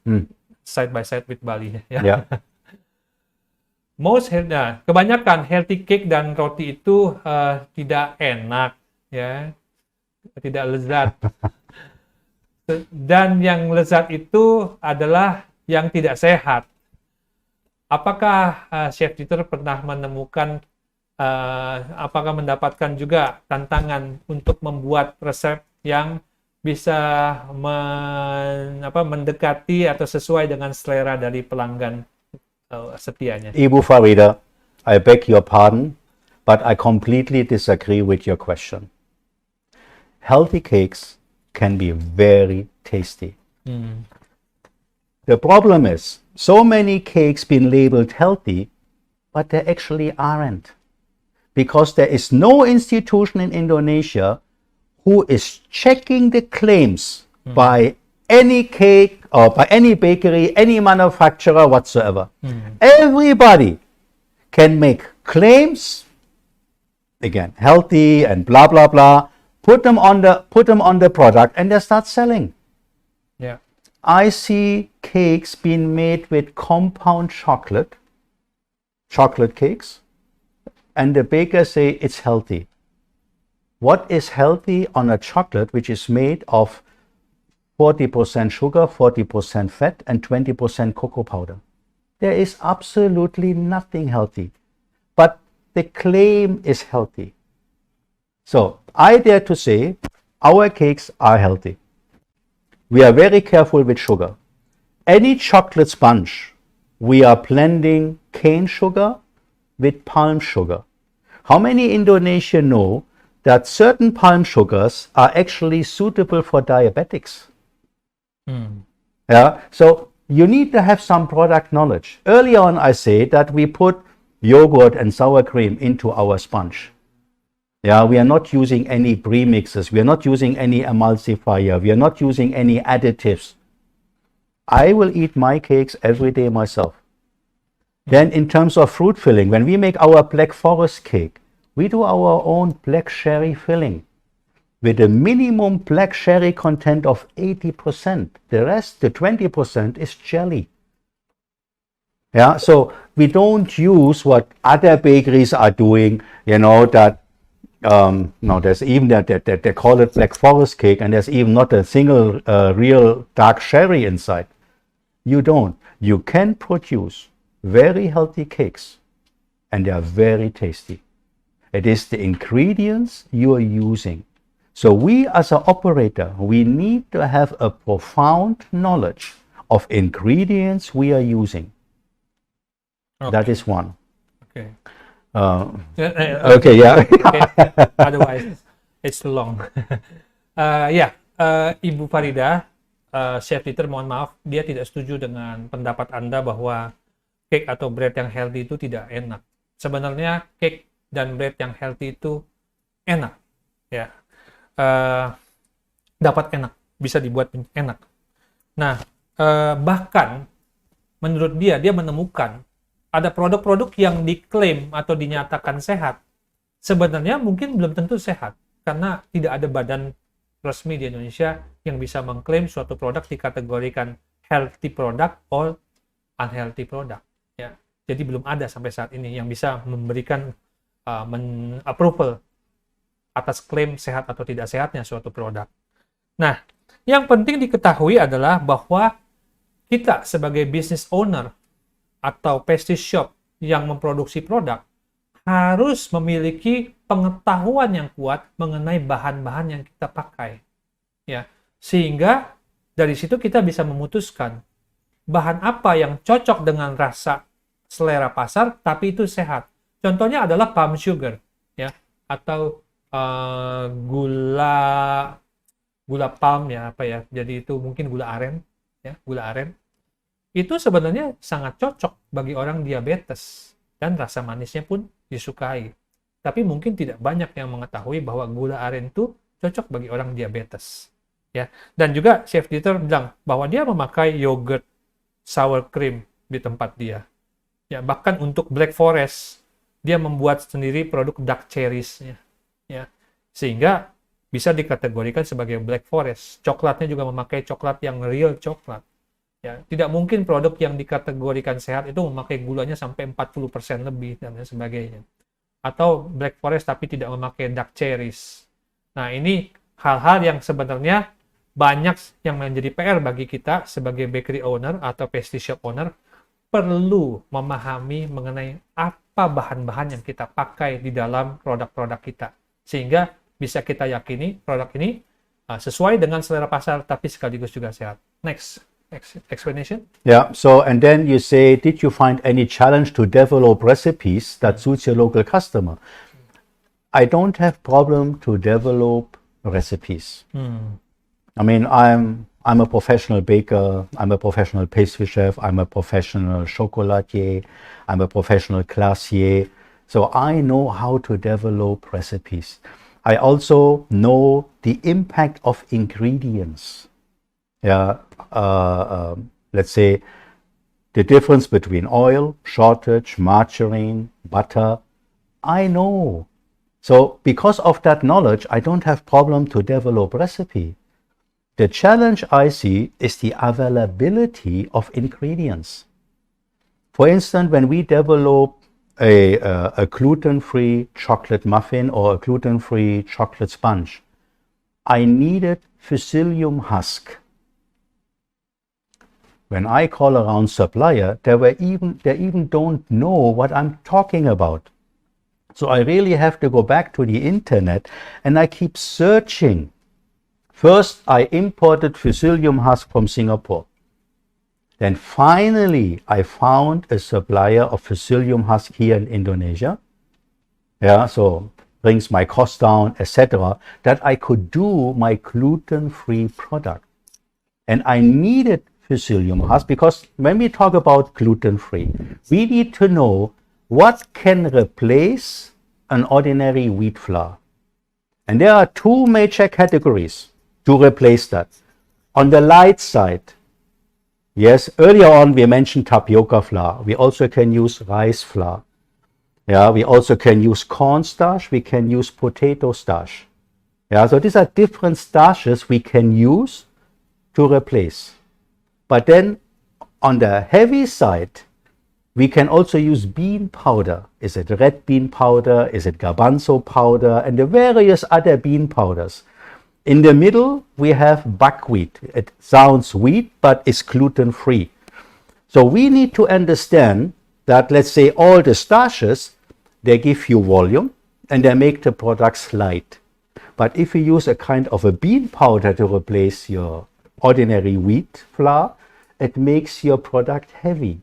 side by side with Bali. Yeah. Kebanyakan healthy cake dan roti itu tidak enak, ya, tidak lezat. Dan yang lezat itu adalah yang tidak sehat. Apakah Chef Dieter pernah menemukan, apakah mendapatkan juga tantangan untuk membuat resep yang bisa mendekati atau sesuai dengan selera dari pelanggan setianya? Ibu Farida, I beg your pardon, but I completely disagree with your question. Healthy cakes can be very tasty. The problem is, so many cakes been labeled healthy, but they actually aren't. Because there is no institution in Indonesia who is checking the claims by any cake or by any bakery, any manufacturer whatsoever. Everybody can make claims, again, healthy and blah, blah, blah, put them on the product and they start selling. Yeah. I see cakes being made with compound chocolate cakes, and the bakers say it's healthy. What is healthy on a chocolate which is made of 40% sugar, 40% fat, and 20% cocoa powder? There is absolutely nothing healthy, but the claim is healthy. So I dare to say our cakes are healthy. We are very careful with sugar. Any chocolate sponge, we are blending cane sugar with palm sugar. How many Indonesians know that certain palm sugars are actually suitable for diabetics? Yeah, so you need to have some product knowledge. Early on, I say that we put yogurt and sour cream into our sponge. Yeah, we are not using any premixes. We are not using any emulsifier. We are not using any additives. I will eat my cakes every day myself. Then in terms of fruit filling, when we make our Black Forest cake, we do our own black sherry filling with a minimum black sherry content of 80%. The rest, the 20%, is jelly. Yeah, so we don't use what other bakeries are doing, you know, that no, there's even that they call it Black Forest cake, and there's even not a single real dark sherry inside. You don't. You can produce very healthy cakes, and they are very tasty. It is the ingredients you are using. So we as an operator, we need to have a profound knowledge of ingredients we are using. Okay. That is one. Okay. Okay, yeah. Okay. Otherwise, it's too long. Ibu Farida, Chef Dieter, mohon maaf, dia tidak setuju dengan pendapat Anda bahwa cake atau bread yang healthy itu tidak enak. Sebenarnya cake dan bread yang healthy itu enak, ya. Dapat enak, bisa dibuat enak. Nah, bahkan menurut dia menemukan ada produk-produk yang diklaim atau dinyatakan sehat, sebenarnya mungkin belum tentu sehat, karena tidak ada badan resmi di Indonesia yang bisa mengklaim suatu produk dikategorikan healthy product or unhealthy product. Ya. Jadi belum ada sampai saat ini yang bisa memberikan approval atas klaim sehat atau tidak sehatnya suatu produk. Nah, yang penting diketahui adalah bahwa kita sebagai business owner atau pastry shop yang memproduksi produk harus memiliki pengetahuan yang kuat mengenai bahan-bahan yang kita pakai. Ya, sehingga dari situ kita bisa memutuskan bahan apa yang cocok dengan rasa selera pasar tapi itu sehat. Contohnya adalah palm sugar, ya, atau gula palm, ya, apa ya. Jadi itu mungkin gula aren, ya, gula aren. Itu sebenarnya sangat cocok bagi orang diabetes dan rasa manisnya pun disukai. Tapi mungkin tidak banyak yang mengetahui bahwa gula aren itu cocok bagi orang diabetes. Ya. Dan juga Chef Dieter bilang bahwa dia memakai yogurt sour cream di tempat dia. Ya, bahkan untuk Black Forest dia membuat sendiri produk dark cherries-nya. Ya. Sehingga bisa dikategorikan sebagai Black Forest. Coklatnya juga memakai coklat yang real coklat. Ya, tidak mungkin produk yang dikategorikan sehat itu memakai gulanya sampai 40% lebih dan sebagainya. Atau Black Forest tapi tidak memakai dark cherries. Nah, ini hal-hal yang sebenarnya banyak yang menjadi PR bagi kita sebagai bakery owner atau pastry shop owner, perlu memahami mengenai apa bahan-bahan yang kita pakai di dalam produk-produk kita. Sehingga bisa kita yakini produk ini sesuai dengan selera pasar tapi sekaligus juga sehat. Next. Explanation? Yeah, so and then you say, did you find any challenge to develop recipes that suits your local customer? I don't have problem to develop recipes. I mean, I'm a professional baker, I'm a professional pastry chef, I'm a professional chocolatier, I'm a professional glacier. So I know how to develop recipes. I also know the impact of ingredients. Yeah, let's say the difference between oil, shortage, margarine, butter, I know. So because of that knowledge, I don't have problem to develop recipe. The challenge I see is the availability of ingredients. For instance, when we develop a gluten-free chocolate muffin or a gluten-free chocolate sponge, I needed psyllium husk. When I call around supplier, they even don't know what I'm talking about. So I really have to go back to the internet and I keep searching. First, I imported psyllium husk from Singapore. Then finally, I found a supplier of psyllium husk here in Indonesia. Yeah, so brings my cost down, etc. That I could do my gluten-free product. And I needed psyllium husk because when we talk about gluten-free, we need to know what can replace an ordinary wheat flour. And there are two major categories to replace that. On the light side, yes, earlier on we mentioned tapioca flour. We also can use rice flour. Yeah, we also can use cornstarch, we can use potato starch. Yeah, so these are different starches we can use to replace. But then on the heavy side, we can also use bean powder. Is it red bean powder? Is it garbanzo powder? And the various other bean powders. In the middle, we have buckwheat. It sounds wheat, but it's gluten-free. So we need to understand that, let's say, all the starches, they give you volume and they make the products light. But if you use a kind of a bean powder to replace your ordinary wheat flour, it makes your product heavy.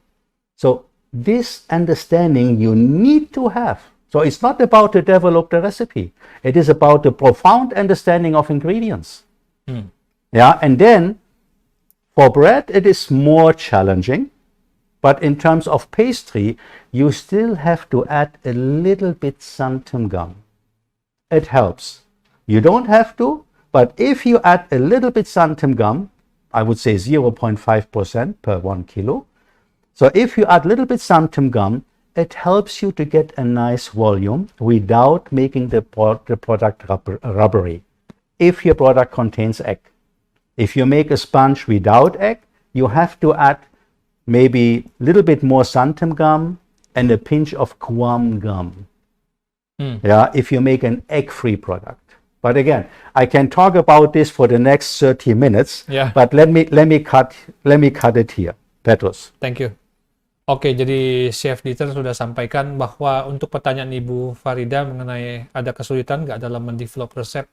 So this understanding you need to have. So it's not about to develop the recipe. It is about the profound understanding of ingredients. Yeah, and then for bread, it is more challenging. But in terms of pastry, you still have to add a little bit xanthan gum. It helps. You don't have to, but if you add a little bit xanthan gum, I would say 0.5% per 1 kilo. So if you add a little bit xanthan gum, it helps you to get a nice volume without making the product rubbery. If your product contains egg. If you make a sponge without egg, you have to add maybe a little bit more xanthan gum and a pinch of quam gum. Yeah, if you make an egg-free product. But again, I can talk about this for the next 30 minutes. Yeah. But let me cut it here. Petrus. Thank you. Oke, jadi Chef Dieter sudah sampaikan bahwa untuk pertanyaan Ibu Farida mengenai ada kesulitan nggak dalam mendevelop resep,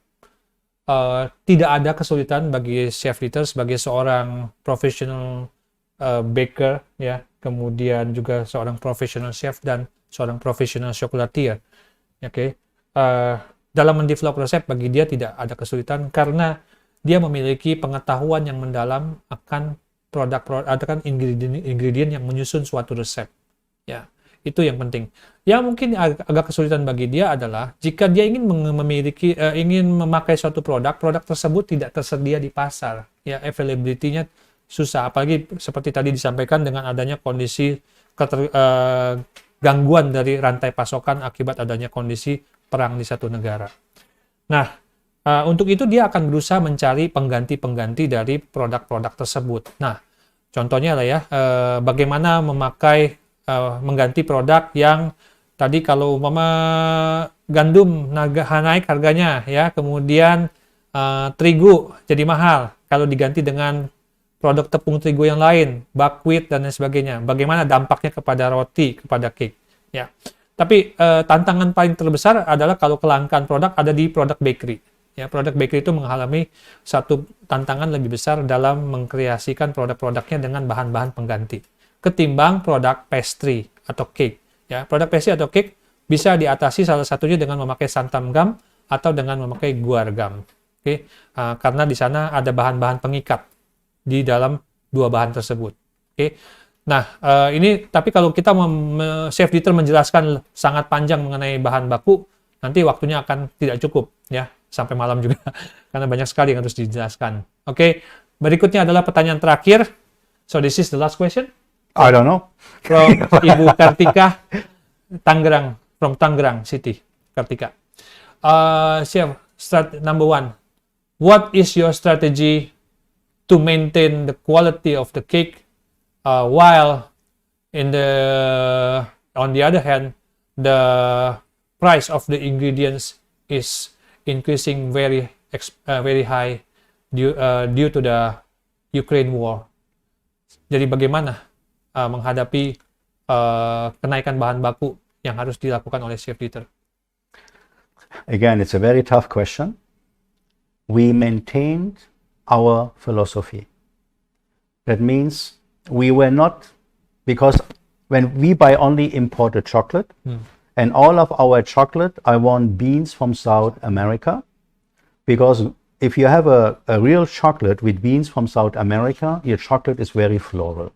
tidak ada kesulitan bagi Chef Dieter sebagai seorang professional baker, ya, kemudian juga seorang professional chef dan seorang professional chocolatier. Oke, dalam mendevelop resep bagi dia tidak ada kesulitan karena dia memiliki pengetahuan yang mendalam akan akan ingredient yang menyusun suatu resep. Ya, itu yang penting. Yang mungkin agak kesulitan bagi dia adalah jika dia ingin ingin memakai suatu produk tersebut tidak tersedia di pasar. Ya, availability-nya susah. Apalagi seperti tadi disampaikan dengan adanya kondisi gangguan dari rantai pasokan akibat adanya kondisi perang di satu negara. Nah, untuk itu dia akan berusaha mencari pengganti-pengganti dari produk-produk tersebut. Nah, contohnya lah ya, bagaimana mengganti produk yang tadi kalau umpama gandum naik harganya ya, kemudian terigu jadi mahal kalau diganti dengan produk tepung terigu yang lain, buckwheat dan lain sebagainya. Bagaimana dampaknya kepada roti, kepada cake ya. Tapi tantangan paling terbesar adalah kalau kelangkaan produk ada di produk bakery. Ya, produk bakery itu mengalami satu tantangan lebih besar dalam mengkreasikan produk-produknya dengan bahan-bahan pengganti ketimbang produk pastry atau cake. Ya, produk pastry atau cake bisa diatasi salah satunya dengan memakai xanthan gum atau dengan memakai guar gum. Oke, karena di sana ada bahan-bahan pengikat di dalam dua bahan tersebut. Oke. Nah, ini tapi kalau kita Chef Dieter menjelaskan sangat panjang mengenai bahan baku, nanti waktunya akan tidak cukup ya. Sampai malam juga, karena banyak sekali yang harus dijelaskan. Oke, berikutnya adalah pertanyaan terakhir. So this is the last question. I don't know. From Ibu Kartika, Tangerang, from Tangerang City, Kartika. Chef, number one, what is your strategy to maintain the quality of the cake while on the other hand, the price of the ingredients is increasing very high due to the Ukraine war. Jadi bagaimana menghadapi kenaikan bahan baku yang harus dilakukan oleh Chef Dieter? Again, it's a very tough question. We maintained our philosophy. That means we were not, because when we buy only imported chocolate, and all of our chocolate, I want beans from South America, because if you have a real chocolate with beans from South America, your chocolate is very floral.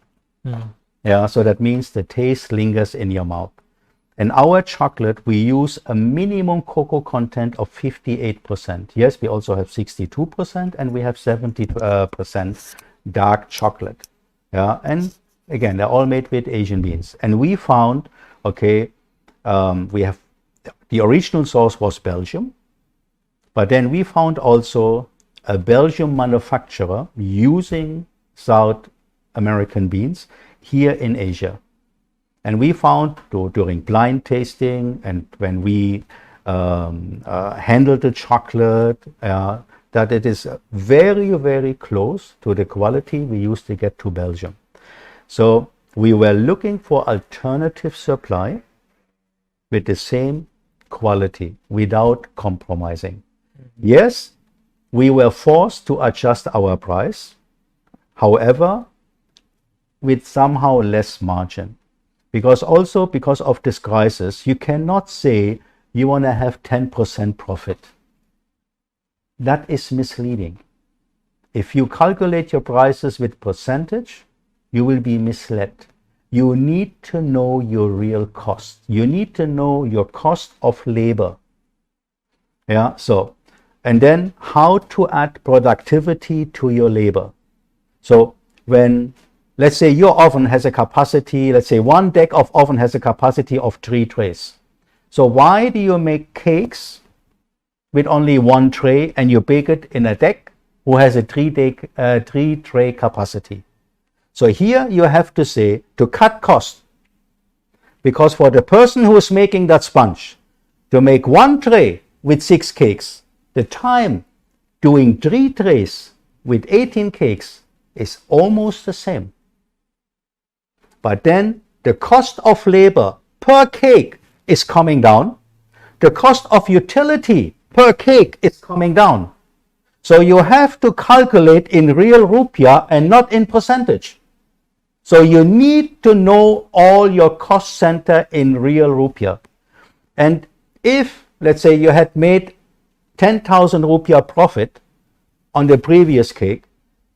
Yeah, so that means the taste lingers in your mouth. In our chocolate, we use a minimum cocoa content of 58%. Yes, we also have 62%, and we have 70% dark chocolate. Yeah, and again, they're all made with Asian beans. And we found, okay, we have the original source was Belgium, but then we found also a Belgian manufacturer using South American beans here in Asia. And we found during blind tasting and when we handled the chocolate that it is very, very close to the quality we used to get to Belgium. So we were looking for alternative supply with the same quality without compromising. Yes, we were forced to adjust our price, however, with somehow less margin. Because also because of this crisis, you cannot say you want to have 10% profit. That is misleading. If you calculate your prices with percentage, you will be misled. You need to know your real cost. You need to know your cost of labor. Yeah, so, and then how to add productivity to your labor. So when, let's say your oven has a capacity, let's say one deck of oven has a capacity of 3 trays. So why do you make cakes with only 1 tray and you bake it in a deck who has a 3 tray capacity? So here you have to say, to cut cost, because for the person who is making that sponge, to make 1 tray with 6 cakes, the time doing 3 trays with 18 cakes is almost the same. But then the cost of labor per cake is coming down. The cost of utility per cake is coming down. So you have to calculate in real rupiah and not in percentage. So you need to know all your cost center in real rupiah. And if, let's say, you had made 10,000 rupiah profit on the previous cake,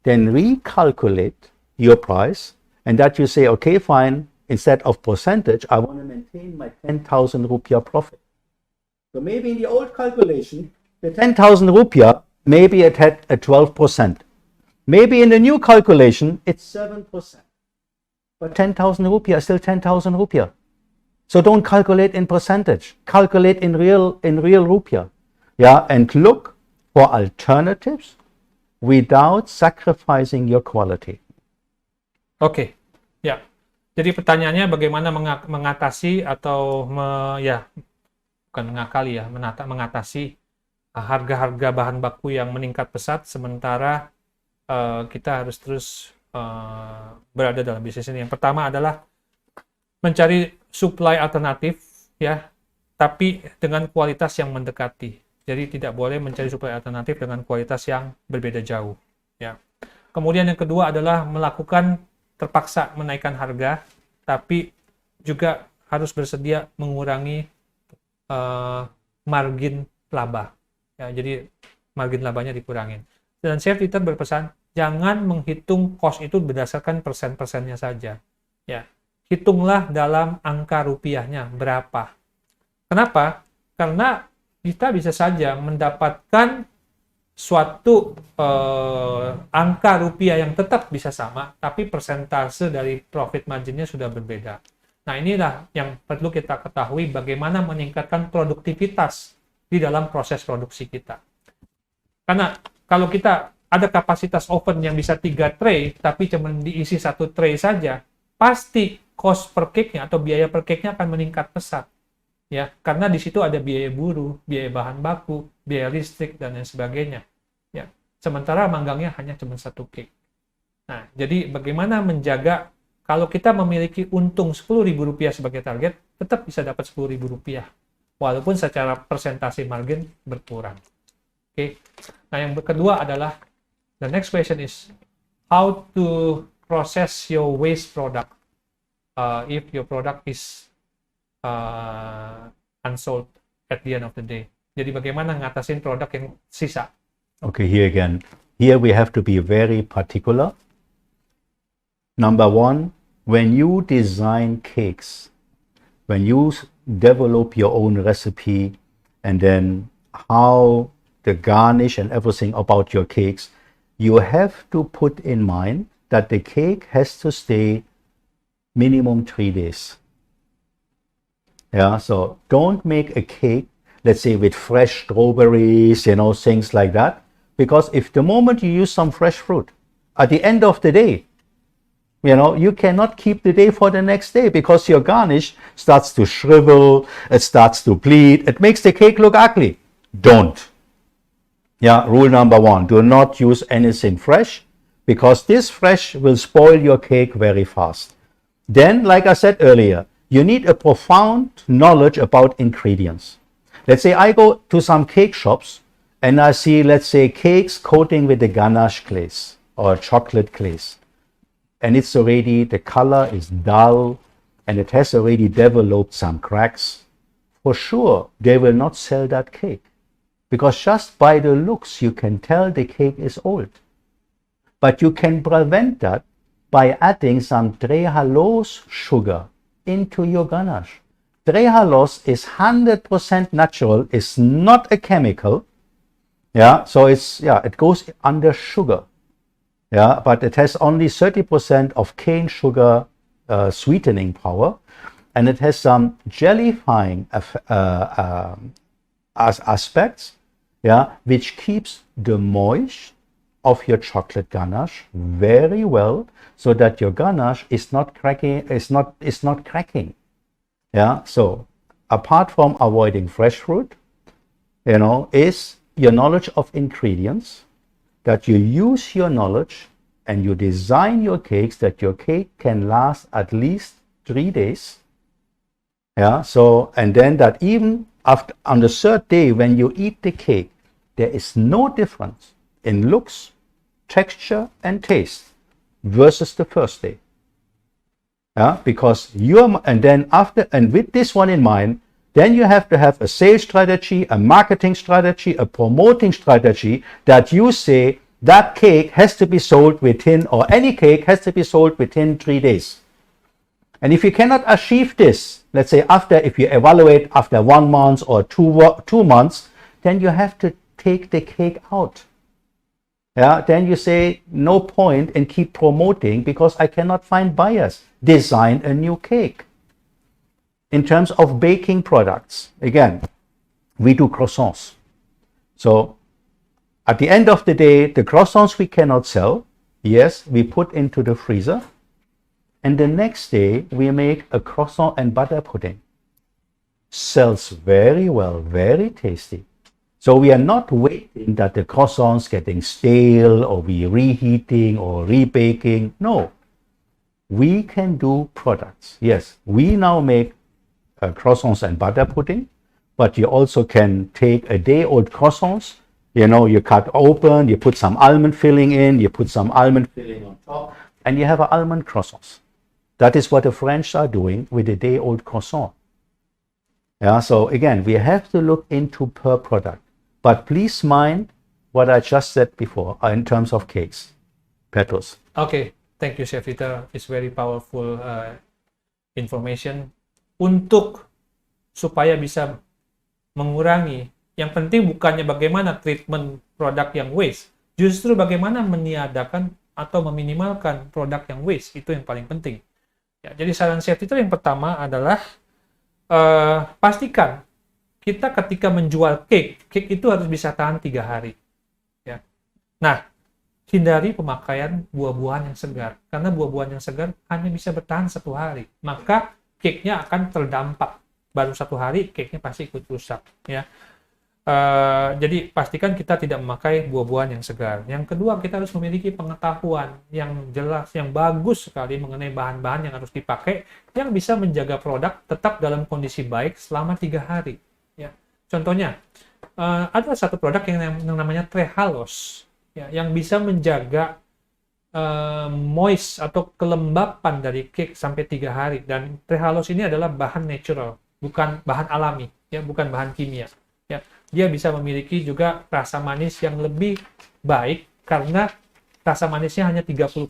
then recalculate your price, and that you say, okay, fine, instead of percentage, I want to maintain my 10,000 rupiah profit. So maybe in the old calculation, the 10,000 rupiah, maybe it had a 12%. Maybe in the new calculation, it's 7%. But 10,000 rupiah is still 10,000 rupiah. So don't calculate in percentage. Calculate in real rupiah. Yeah, and look for alternatives without sacrificing your quality. Oke, ya. Jadi pertanyaannya bagaimana mengatasi atau bukan mengakali ya, mengatasi harga-harga bahan baku yang meningkat pesat sementara kita harus terus berada dalam bisnis ini. Yang pertama adalah mencari supply alternatif, ya, tapi dengan kualitas yang mendekati. Jadi tidak boleh mencari supply alternatif dengan kualitas yang berbeda jauh, ya. Kemudian yang kedua adalah melakukan terpaksa menaikkan harga, tapi juga harus bersedia mengurangi margin laba. Ya, jadi margin labanya dikurangin. Dan Chef Dieter berpesan, jangan menghitung cost itu berdasarkan persen-persennya saja. Ya, hitunglah dalam angka rupiahnya berapa. Kenapa? Karena kita bisa saja mendapatkan suatu angka rupiah yang tetap bisa sama, tapi persentase dari profit marginnya sudah berbeda. Nah, inilah yang perlu kita ketahui bagaimana meningkatkan produktivitas di dalam proses produksi kita. Karena kalau kita ada kapasitas oven yang bisa 3 tray, tapi cuma diisi 1 tray saja, pasti cost per cake-nya atau biaya per cake-nya akan meningkat pesat. Ya, karena di situ ada biaya buruh, biaya bahan baku, biaya listrik, dan lain sebagainya. Ya, sementara manggangnya hanya cuma 1 cake. Nah, jadi bagaimana menjaga kalau kita memiliki untung Rp10.000 sebagai target, tetap bisa dapat Rp10.000, walaupun secara persentase margin berkurang. Oke. Nah, yang kedua adalah the next question is how to process your waste product if your product is unsold at the end of the day. Jadi bagaimana ngatasin produk yang sisa? Okay, here again. Here we have to be very particular. Number one, when you design cakes, when you develop your own recipe, and then how the garnish and everything about your cakes, you have to put in mind that the cake has to stay minimum 3 days. Yeah, so don't make a cake, let's say with fresh strawberries, things like that. Because if the moment you use some fresh fruit, at the end of the day, you cannot keep the day for the next day because your garnish starts to shrivel, it starts to bleed, it makes the cake look ugly. Don't. Yeah, rule number 1, do not use anything fresh because this fresh will spoil your cake very fast. Then, like I said earlier, you need a profound knowledge about ingredients. Let's say I go to some cake shops and I see, let's say, cakes coating with the ganache glaze or chocolate glaze. And it's already, the color is dull, and it has already developed some cracks, for sure they will not sell that cake. Because just by the looks, you can tell the cake is old. But you can prevent that by adding some trehalose sugar into your ganache. Trehalose is 100% natural, it's not a chemical. Yeah, so it goes under sugar. Yeah, but it has only 30% of cane sugar sweetening power, and it has some jellifying aspects, yeah, which keeps the moisture of your chocolate ganache very well, so that your ganache is not cracking. Is not cracking. Yeah. So apart from avoiding fresh fruit, is your knowledge of ingredients, that you use your knowledge and you design your cakes that your cake can last at least 3 days. Yeah. So, and then that even after on the third day when you eat the cake, there is no difference in looks, texture, and taste versus the first day. Yeah, because and with this one in mind, then you have to have a sales strategy, a marketing strategy, a promoting strategy, that you say that cake has to be sold within, or any cake has to be sold within 3 days. And if you cannot achieve this, let's say if you evaluate after 1 month or 2 months, then you have to take the cake out. Yeah, then you say no point in keep promoting because I cannot find buyers. Design a new cake. In terms of baking products, again, we do croissants. So at the end of the day, the croissants we cannot sell. Yes, we put into the freezer. And the next day, we make a croissant and butter pudding. Sells very well, very tasty. So we are not waiting that the croissants getting stale, or we reheating or rebaking. No, we can do products. Yes, we now make croissants and butter pudding, but you also can take a day-old croissants. You cut open, you put some almond filling in, you put some almond filling on top, and you have an almond croissants. That is what the French are doing with the day-old croissant. Yeah, so again, we have to look into per product. But please mind what I just said before in terms of cakes. Petrus. Okay, thank you, Chef Dieter. It's very powerful information. Supaya bisa mengurangi, yang penting bukannya bagaimana treatment produk yang waste, justru bagaimana meniadakan atau meminimalkan produk yang waste, itu yang paling penting. Ya, jadi saran Chef Dieter yang pertama adalah pastikan kita ketika menjual cake itu harus bisa tahan 3 hari. Ya. Nah, hindari pemakaian buah-buahan yang segar, karena buah-buahan yang segar hanya bisa bertahan 1 hari. Maka cake-nya akan terdampak. Baru 1 hari, cake-nya pasti ikut rusak. Ya. Jadi pastikan kita tidak memakai buah-buahan yang segar. Yang kedua, kita harus memiliki pengetahuan yang jelas, yang bagus sekali mengenai bahan-bahan yang harus dipakai, yang bisa menjaga produk tetap dalam kondisi baik selama 3 hari. Ya. Contohnya, ada satu produk yang namanya trehalose, ya, yang bisa menjaga moist atau kelembapan dari cake sampai 3 hari. Dan trehalose ini adalah bahan natural, bukan bahan alami, ya, bukan bahan kimia. Ya. Dia bisa memiliki juga rasa manis yang lebih baik karena rasa manisnya hanya 30%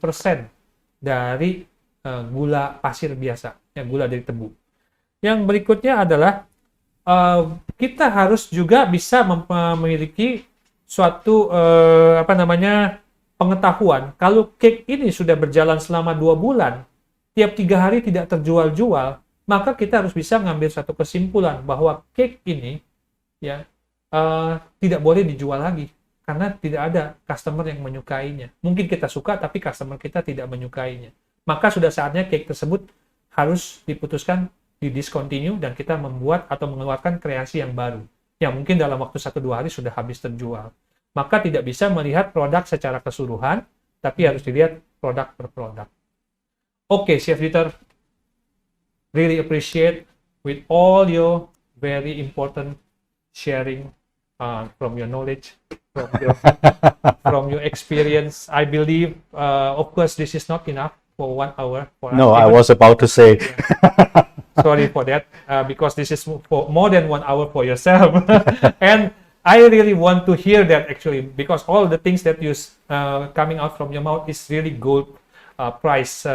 dari gula pasir biasa, ya, gula dari tebu. Yang berikutnya adalah kita harus juga bisa memiliki suatu pengetahuan. Kalau cake ini sudah berjalan selama 2 bulan, tiap 3 hari tidak terjual-jual, maka kita harus bisa ngambil satu kesimpulan bahwa cake ini, ya, tidak boleh dijual lagi karena tidak ada customer yang menyukainya. Mungkin kita suka tapi customer kita tidak menyukainya. Maka sudah saatnya cake tersebut harus diputuskan, di-discontinue, dan kita membuat atau mengeluarkan kreasi yang baru yang mungkin dalam waktu 1-2 hari sudah habis terjual. Maka tidak bisa melihat produk secara keseluruhan, tapi harus dilihat produk per produk. Oke, Chef Dieter, really appreciate with all your very important sharing from your knowledge, from your experience. I believe, of course, this is not enough. for 1 hour. For No, us. I was about to say. Sorry for that, because this is for more than 1 hour for yourself. And I really want to hear that actually, because all the things that you coming out from your mouth is really gold price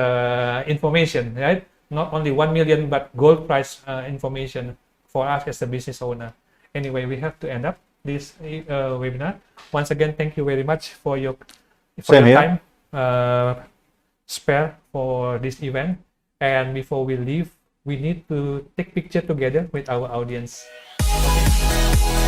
information, right? Not only 1 million, but gold price information for us as a business owner. Anyway, we have to end up this webinar. Once again, thank you very much for your time spare for this event. And before we leave, we need to take picture together with our audience. Okay.